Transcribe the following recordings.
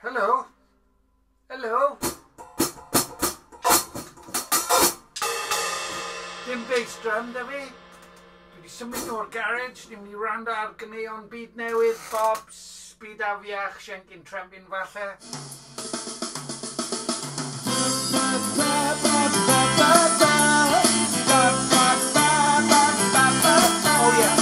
Hello? Hello? Dim bass drum, da fi. Dwi wedi symud o'r garage, ni'n mynd i wrando ar ganeuon byd newydd, bobs, byd afiach, siancyn trembyn falle. Oh yeah.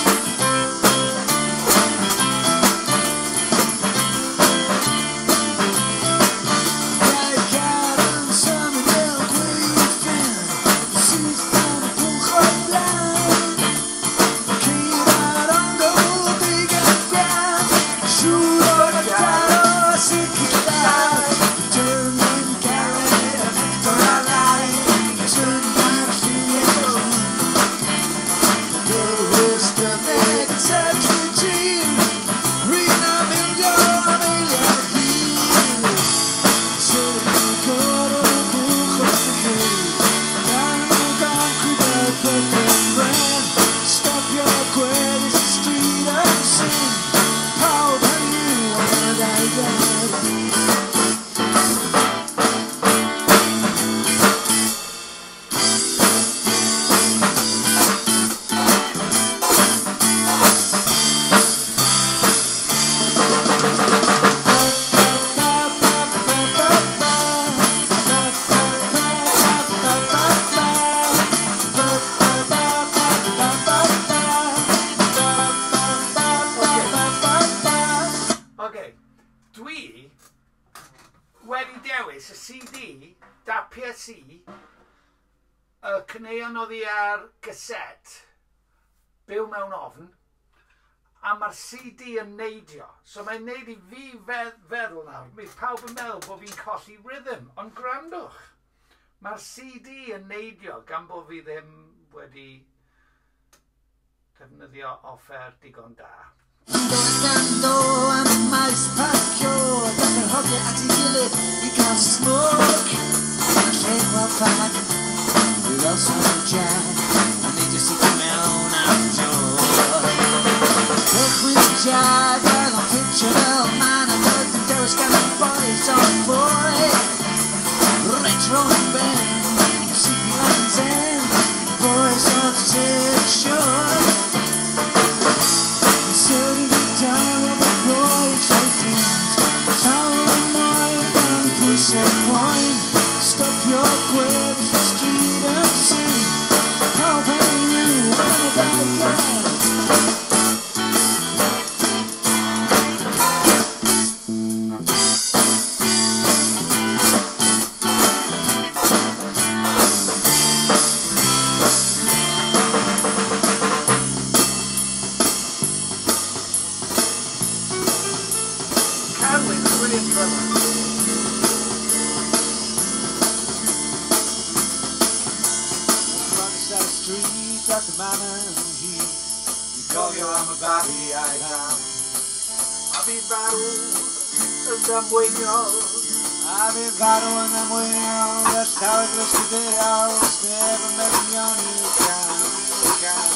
Dwi wedi dewis y CD da PSC, y caneuon oddi ar gyset, byw mewn ofn, a mae'r CD yn neidio. So mae'n neud I fi feddwl nawr, mae pawb yn meddwl bod fi'n colli rhythm, ond gwrandwch. Mae'r CD yn neidio gan bod fi ddim wedi defnyddio offer digon da. Dando am maes parcio, dan yr hogiau at ei gilydd I gael smwg. Yn lle gweld ffag, I weld son jag, a ni jyst I gael mewn am jog. Cychwyn jag, oedd o'n picture fel man a dod yn dewis gan y boys o'n boi. Retro yn ben, sigi o'n ten, boys o'n tir siwr. Stop your quid, the street and sing. How can you wanna die again? Cadwyn's brilliant drummer. At the manor he cofio am y babi a'i fam. A fi'n farw yn ddamweiniol. A fi'n farw yn ddamweiniol, y llawer glysgydeuol, sneb yn meddnion i'w gan, i'w gan.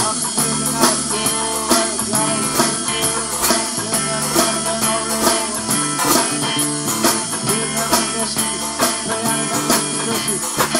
Os yn mynd yn ardil, y glau ffrindiol, sy'n yn gorfen o rhyw. Bydd yn ymgysgu, fe angen yn ymgysgu.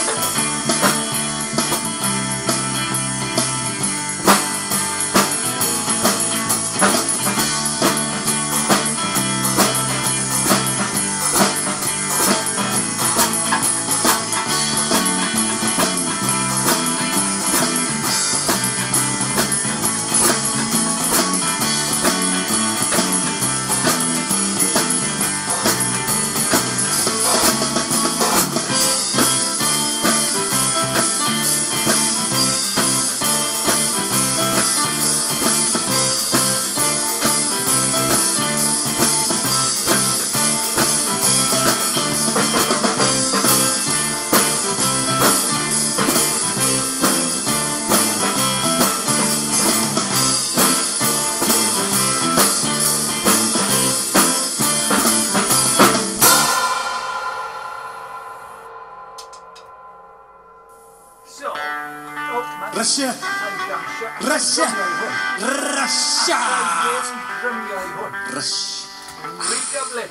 Russia! Russia! Russia! Rush! Rush! Dublin!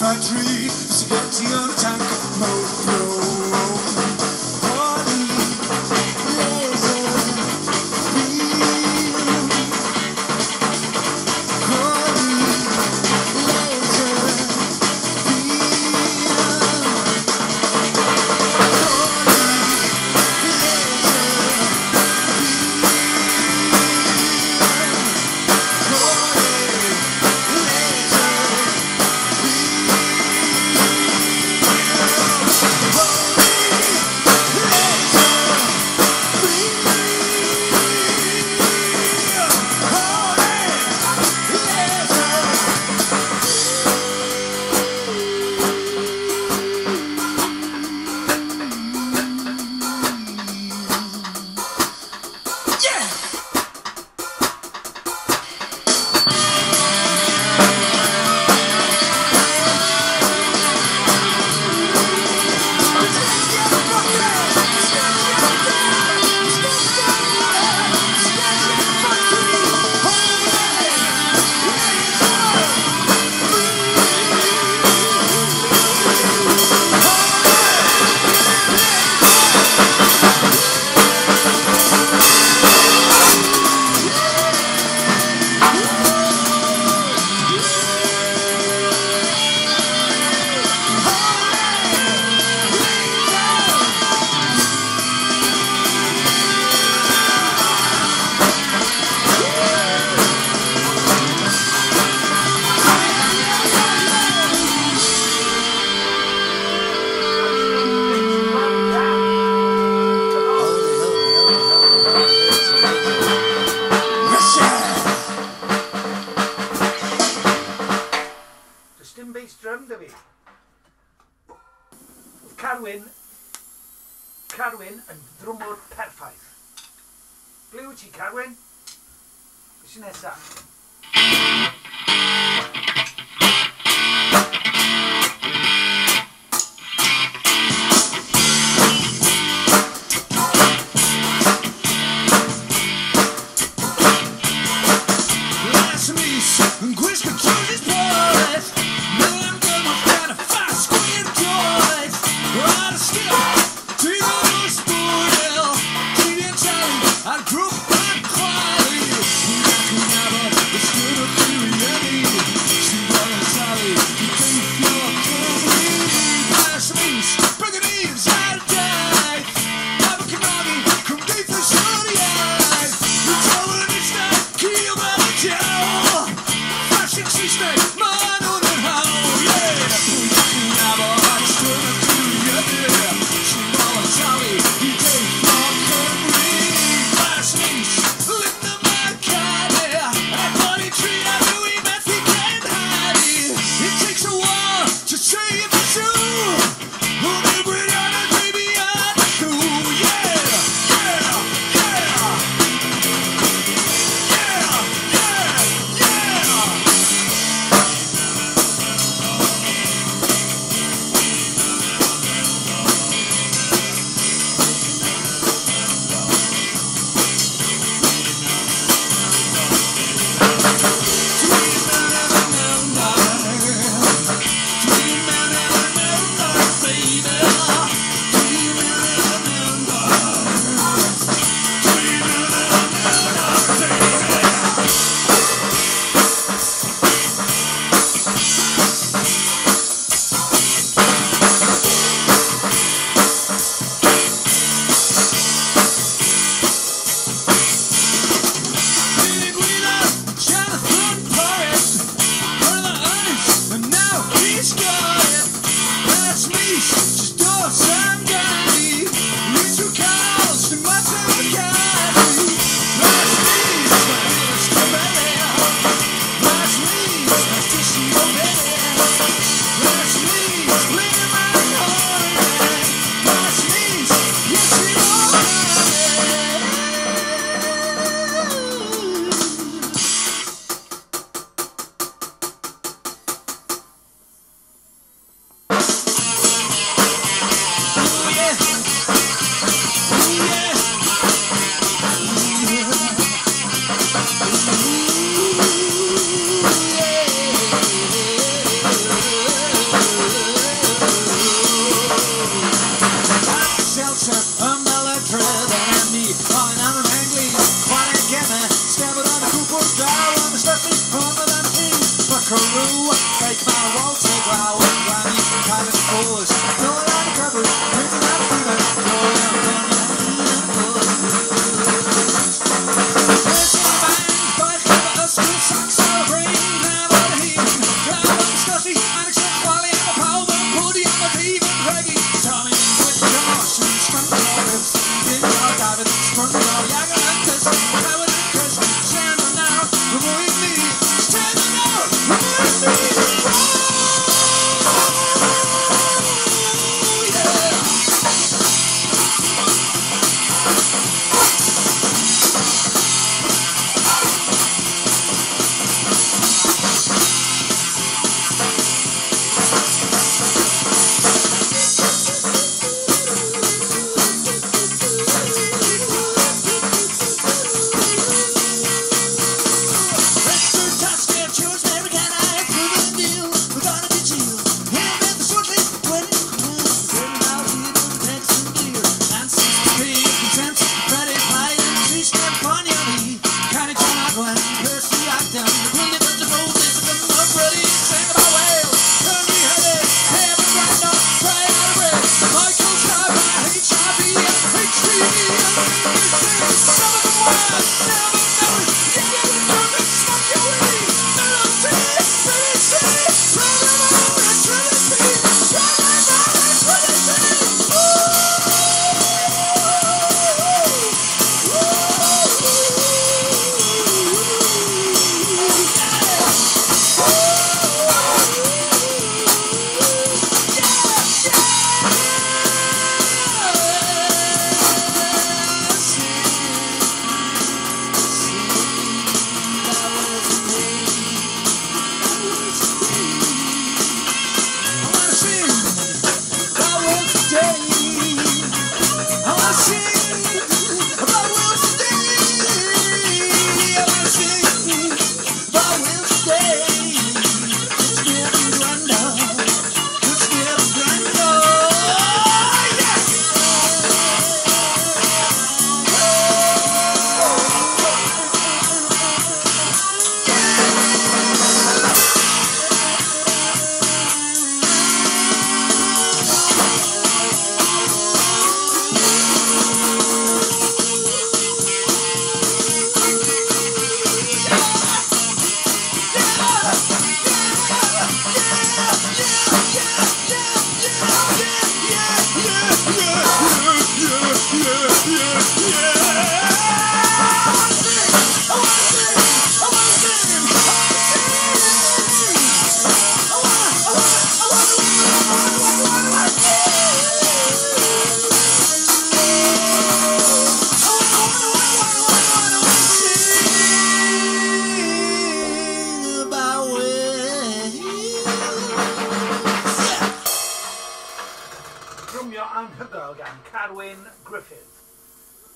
factory, spaghetti on a tank of motor. Drum da fi. Carwyn yn drwmwr perffaith. Ble wyt ti, Carwyn? Be sy'n nesaf? I grew up quietly.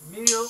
Meal.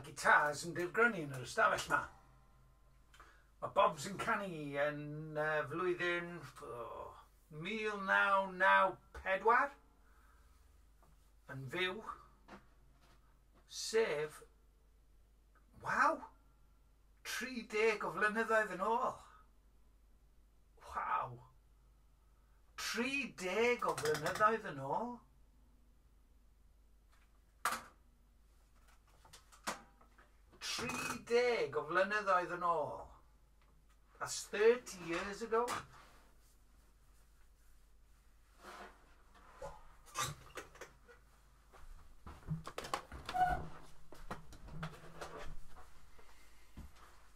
Guitars yn dirgrynu yn yr ystafell yma. Mae Bob's yn canu yn flwyddyn 1994 yn fyw, sef, waw, 30 o flynyddoedd yn ôl. Waw, 30 o flynyddoedd yn ôl. O flynyddoedd yn ôl. That's 30 years ago.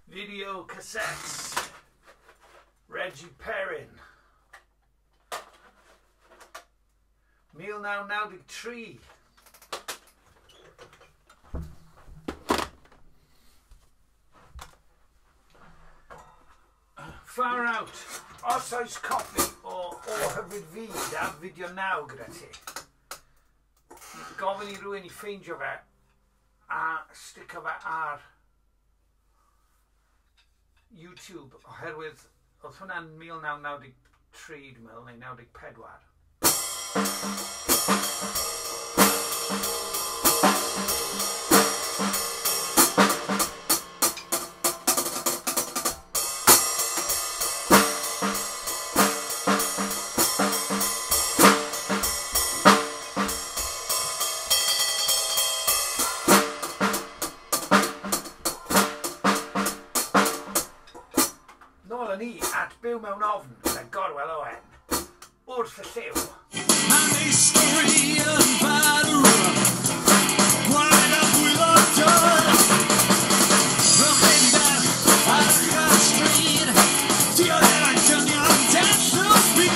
Video cassettes. Reggie Perrin. 1993. Far out. Os oes copi o hyfryd fyd a fideo naw gyda ti. gofyn I rhywun I ffeindio fe a sticio fe ar YouTube oherwydd oedd hwnna'n 1993 dwi'n meddwl, neu 94. Nôl yn ni at byw mewn ofn gyda Gorwel Owen wrth y lliw. Mae'n ei stori yn farw, gwaed a hwyl o dod. Rwch eidar ar y stryd, dioddef a dynion death of me.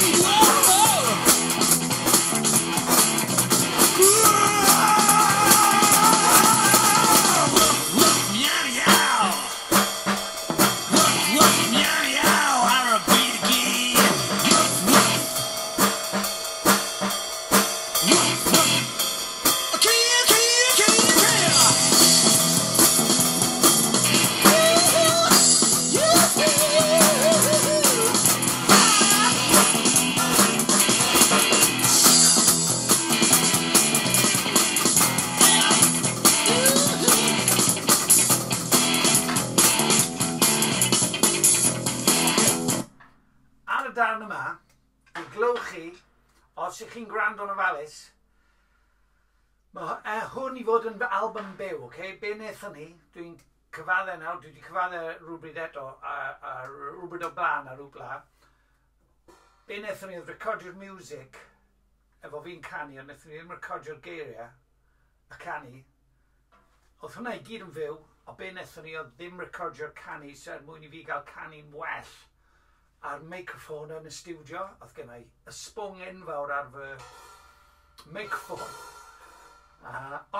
Darn yma, dwi'n glywch chi, os ych chi'n gwrando yn ofalus, mae hwn I fod yn album byw, okay? Be wnaethon ni, dwi'n cyfadde nawr, dwi wedi cyfadde rhywbryd eto, a rhywbryd o blaen a rhywbla. Be wnaethon ni oedd recordio'r music, efo fi'n canu, ond wnaethon ni ddim recordio'r geiriau, a canu. Oedd hwnna I gyd yn fyw, o be wnaethon ni oedd ddim recordio'r canu, sef mwyn I fi gael canu'n well. A'r meicroffon yn y studio, oedd gen I ysbwng enfawr ar fy meicroffon.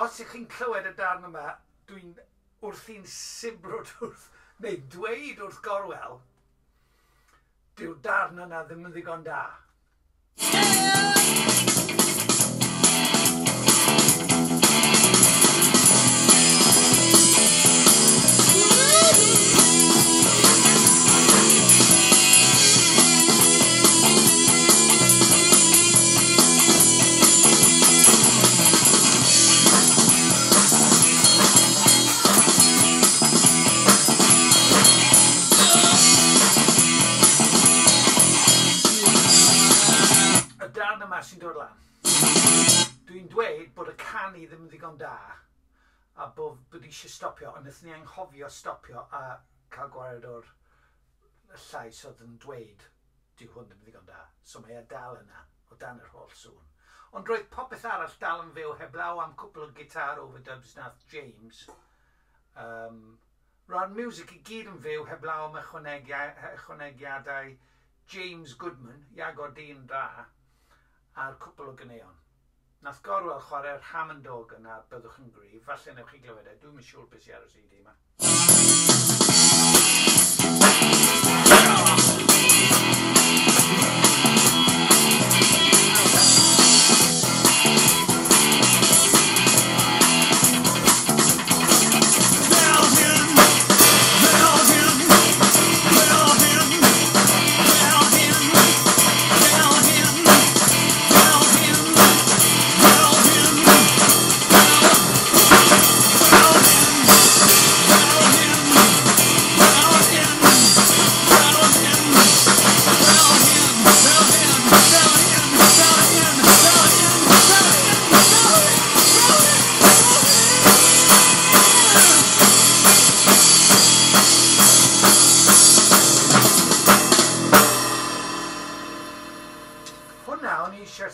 Os ych chi'n clywed y darn yma, dwi'n wrthi'n sibrwd wrth, neu dweud wrth Gorwel, dyw'r darn yna ddim yn ddigon da. Sy'n dod lan. Dwi'n dweud bod y canu ddim yn ddigon da a bod eisiau stopio, ond wnaethon ni anghofio stopio a cael gwared o'r llais oedd yn dweud dyw hwn ddim yn ddigon da. So mae dal yna o dan yr holl sŵn. Ond roedd popeth arall dal yn fyw heblaw am cwpl o gitar overdubs nath James. Roedd music I gyd yn fyw heblaw am ychwanegiadau James Goodman, Iago dyn da, a'r cwpl o ganeuon. Nath Gorwel chwarae'r Hammond organ a byddwch yn gryf, falle newch chi glywed e, dwi'n siŵr beth sy'n ar y CD yma.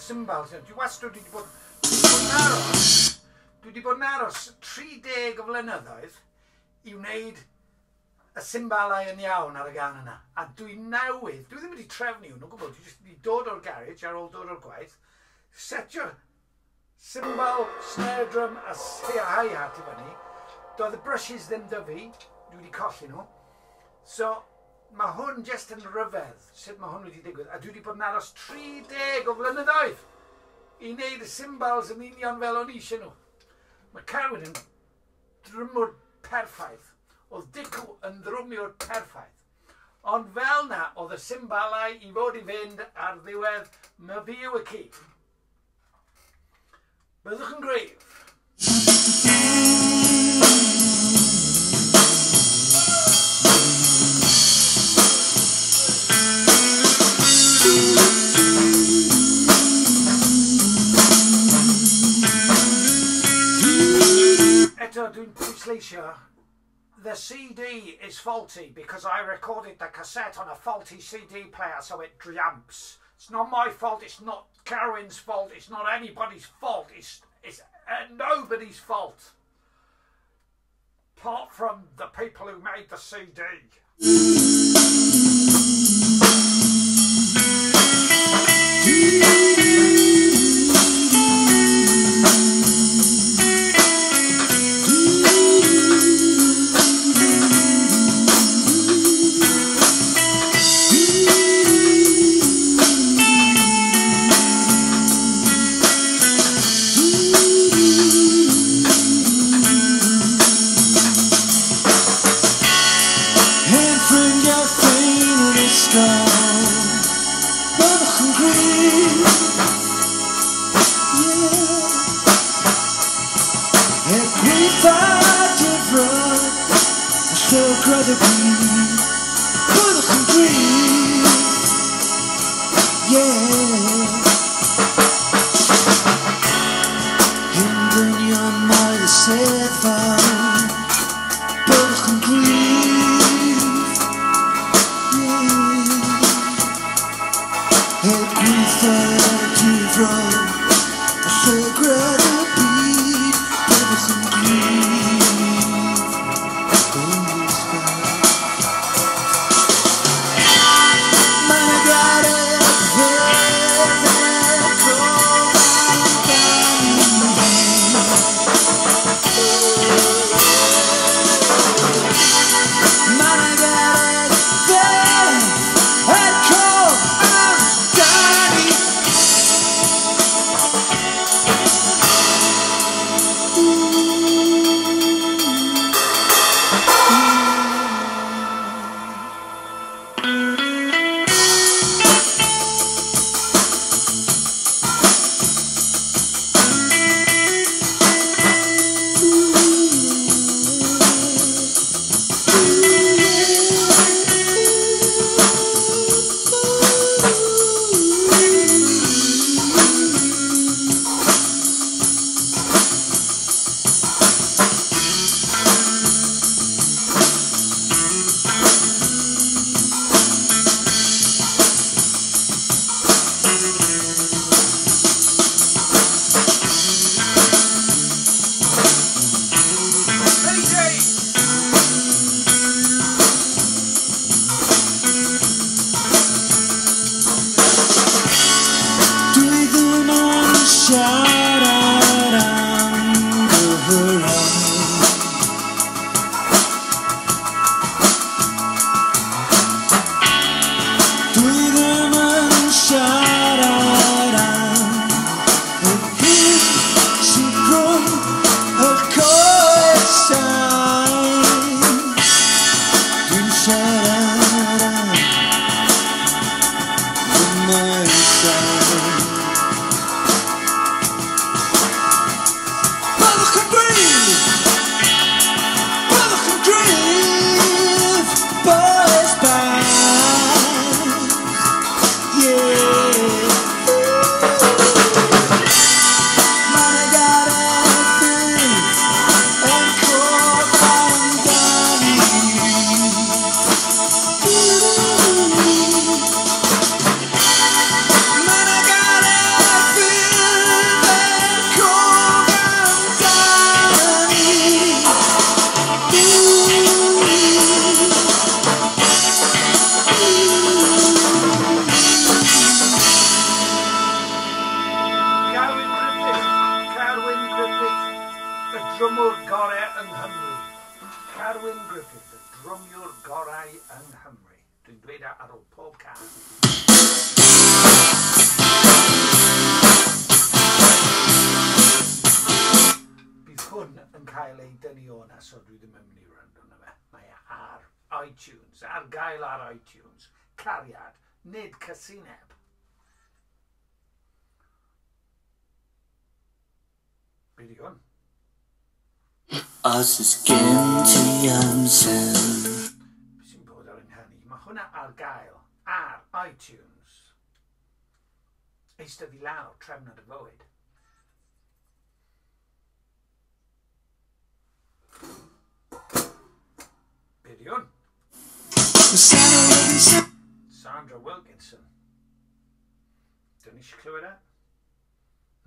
Cymbals. Dwi wastad wedi bod yn aros 30 o flynyddoedd I wneud y cymbalau yn iawn ar y gan yna. A dwi newydd, dwi ddim wedi trefnu hwnnw gwbl, dwi wedi dod o'r garage ar ôl dod o'r gwaith, setio cymbal, snare drum a hi-hat I fyny. Doedd y brushes ddim dy fi, dwi wedi colli nhw. So, mae hwn just yn ryfedd sut mae hwn wedi digwydd. A dwi wedi bod yn aros 30 o flynyddoedd i wneud y cymbals yn union fel o'n eisiau nhw. Mae Carwyn yn drwmwr perffaith. Oedd Dicw yn drwmiwr perffaith. Ond fel na, oedd y cymbalau i fod i fynd ar ddiwedd My Fi Yw Y Ci. Byddwch yn grif. Eto, dwi'n pwysleisio, the CD is faulty because I recorded the cassette on a faulty CD player, so it jumps. It's not my fault, it's not Carwyn's fault, it's not anybody's fault, it's nobody's fault. Apart from the people who made the CD. Dwi'n dweud ar ôl pob can. hwn yn cael ei dynnu o na, so dwi ddim yn mynd i rando na fe. Mae ar iTunes, ar gael ar iTunes. Cariad, nid cysineb. Be di hwn? Os ys gen ti amser. Be sy'n bod ar yng Nghymru? Mae hwnna ar gael ar iTunes. Eistedd i lawr, trefnod y fywyd. Be di hwn? Sandra Wilkinson. Dyn ni eisiau clywed e?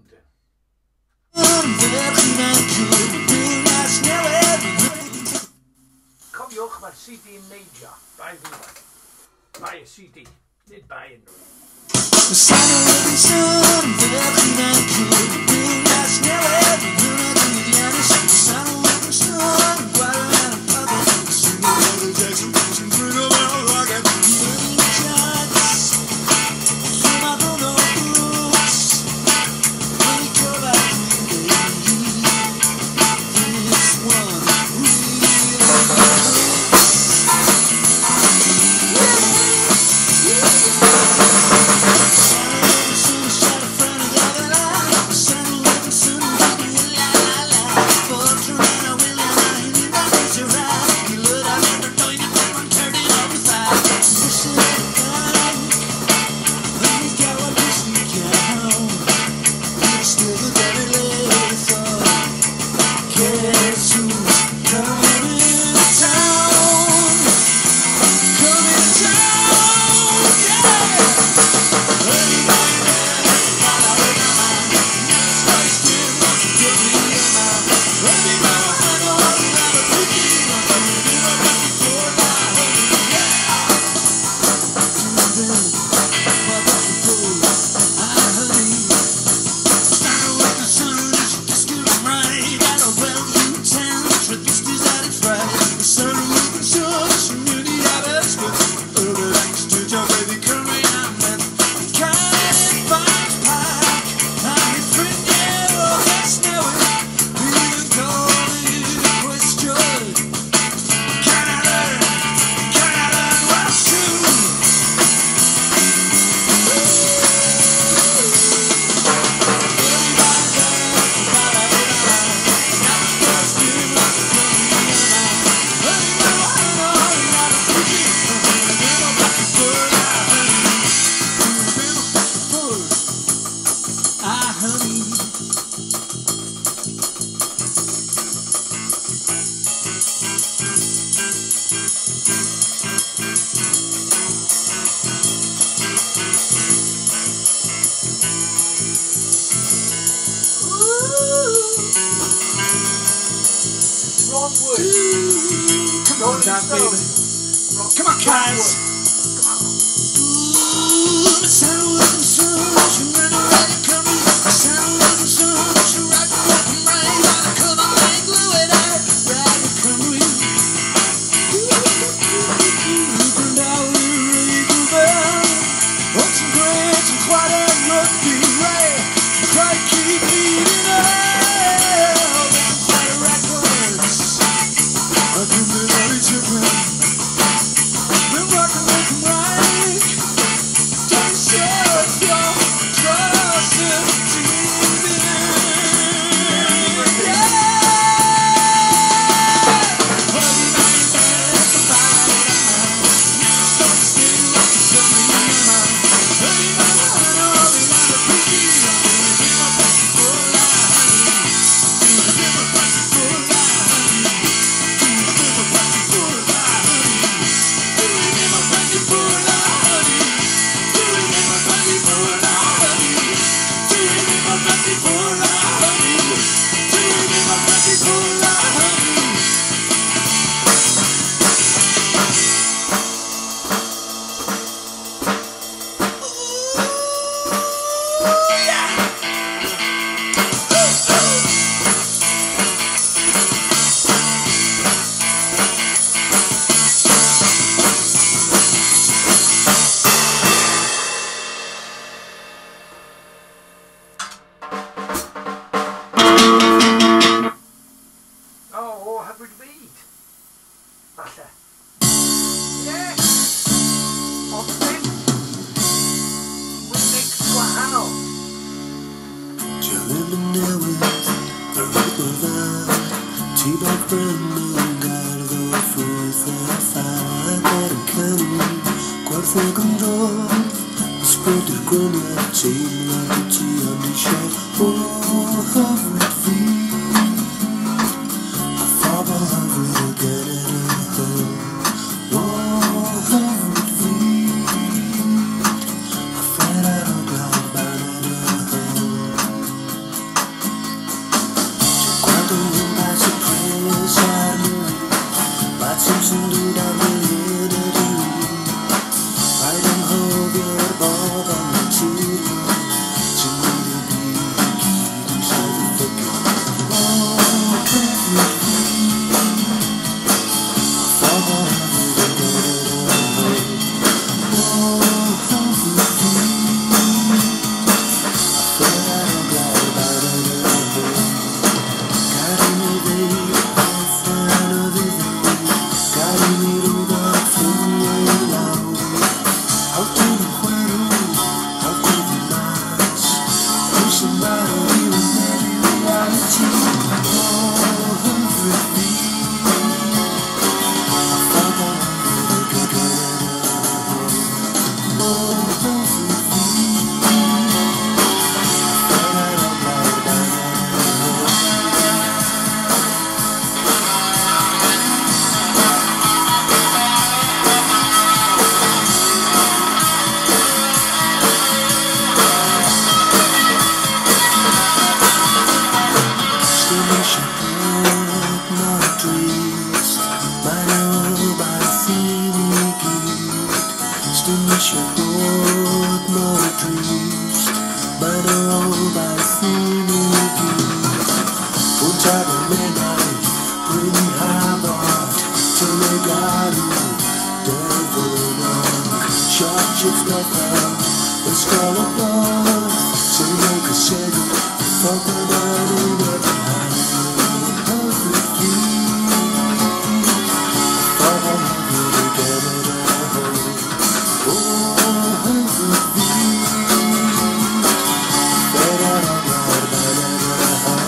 Yndyn. Cofiwch mae'r CD yn neidio. Bai fi. Bai y CD. Nid bai unrhyw. Come on, baby. Come on, guys. Yeah. ffordd tibod brynu yn gardd o ffrwyth a ffad ar y canu gwartheg yn dod ysbryd i'r gwyniad teimlad y ti ond eisiau o hyfryd fi a phobl hyfryd o gered y hwn o hyfryd fi a ffred ar o gael baned y hwn gweld yn hyn pas y pres ar nhw bat sy'n sy'n dod am y hyn y dwi rhaid anghofio'r bob am y tir sy'n mynd i byd i gyd yn saith y ffygio o hyfryd fi a phobl hyfryd o gered y hwn o hyfryd fi a ffred ar o gael baned y hwn gad i mi ddeud beth anodd i ddeud gad i mi rwyddo ffiniau i lawr how to the chwerw how to the mas who's the matter you and maybe reality oh hyfryd fi a phobl hyfryd o gered y hwn oh hyfryd fi a ffred ar o gael baned y hwn Sdim eisiau bod mor drist Mae'n o baith i ni gyd Sdim eisiau bod mor drist Mae'n o baith i ni gyd Pwynt ar y menau Bryn hafod Tyn ei galw Derfynog Siarch i'ch gofal Ysgol o bod Tyn ei gysegu Ffogod ar un o'r hyfryd fi phobl hyfryd o gered y hwn o hyfryd fi ffred ar o gael baned y hwn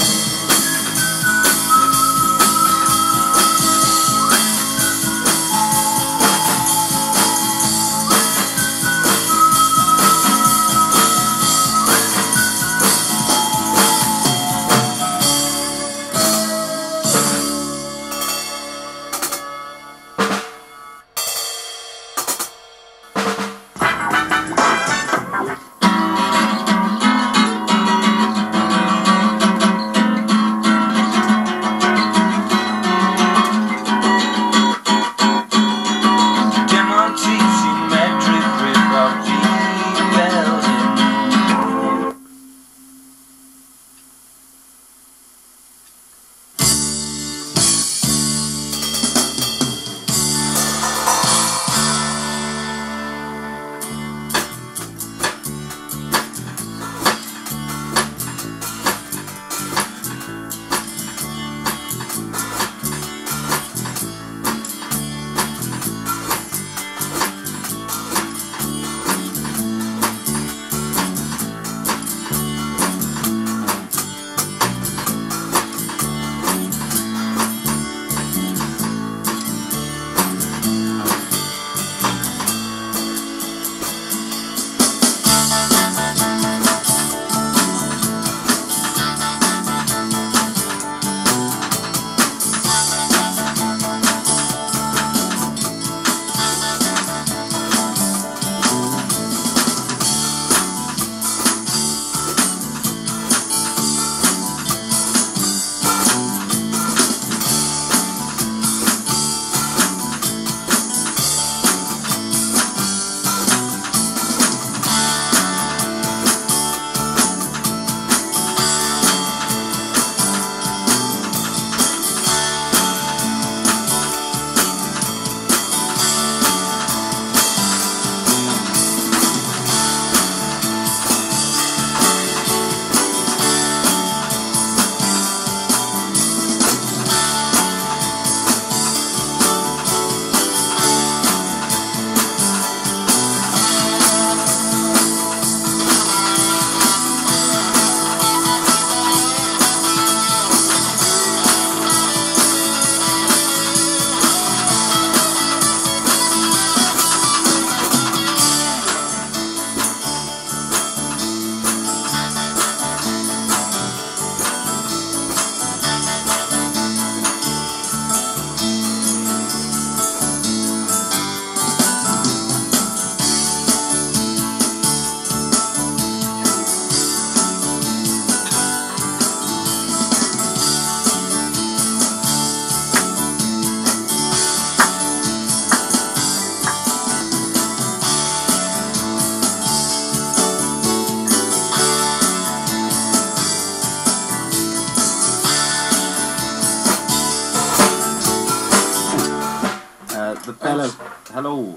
The Bella. Hello.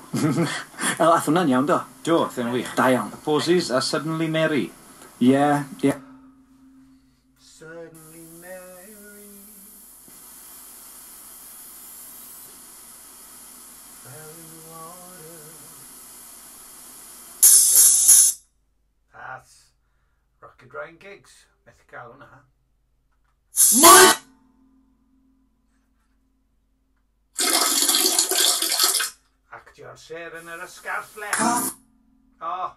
Ath hwnna'n iawn, do? Do, ddim wych. Da iawn. Posies a Suddenly Mary. Yeah. Suddenly Mary. Fell in the water. That's Rocket Ryan Gigs. Methu gael hwnna. Actio'r ser yn yr ysgarth le. Oh.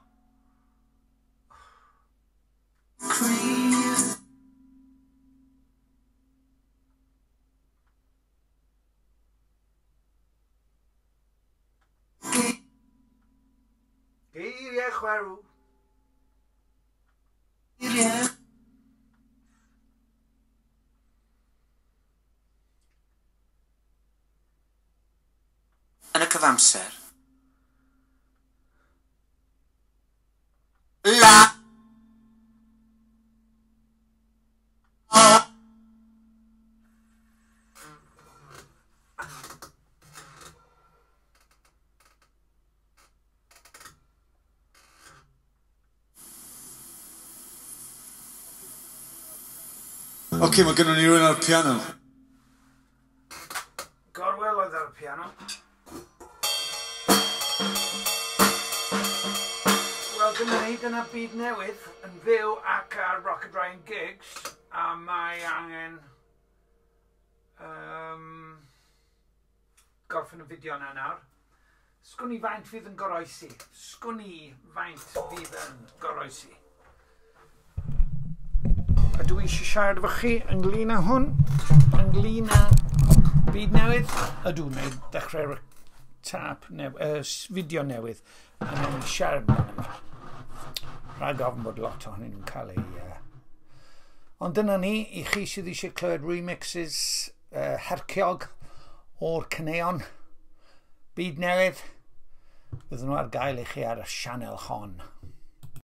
Geiriau chwerw. Yn y cyfamser. La. Okay, mae gynnon ni rhywun ar y piano. Gorwel oedd ar y piano. Wel, dyna byd newydd yn fyw ac ar Rocket Ryan Gigs, a mae angen gorffen y fideo yna nawr. Sgwn i faint fydd yn goroesi. A dwi eisiau siarad efo chi ynglyn â hwn, ynglyn â byd newydd. Ydw, neu dechrau'r fideo newydd, a newn ni siarad yma. Rhaid ofn bod lot ohonyn nhw'n cael ei... Ond dyna ni, i chi sydd eisiau clywed remixes herciog o'r caneuon byd newydd, byddwn nhw ar gael i chi ar y sianel hon.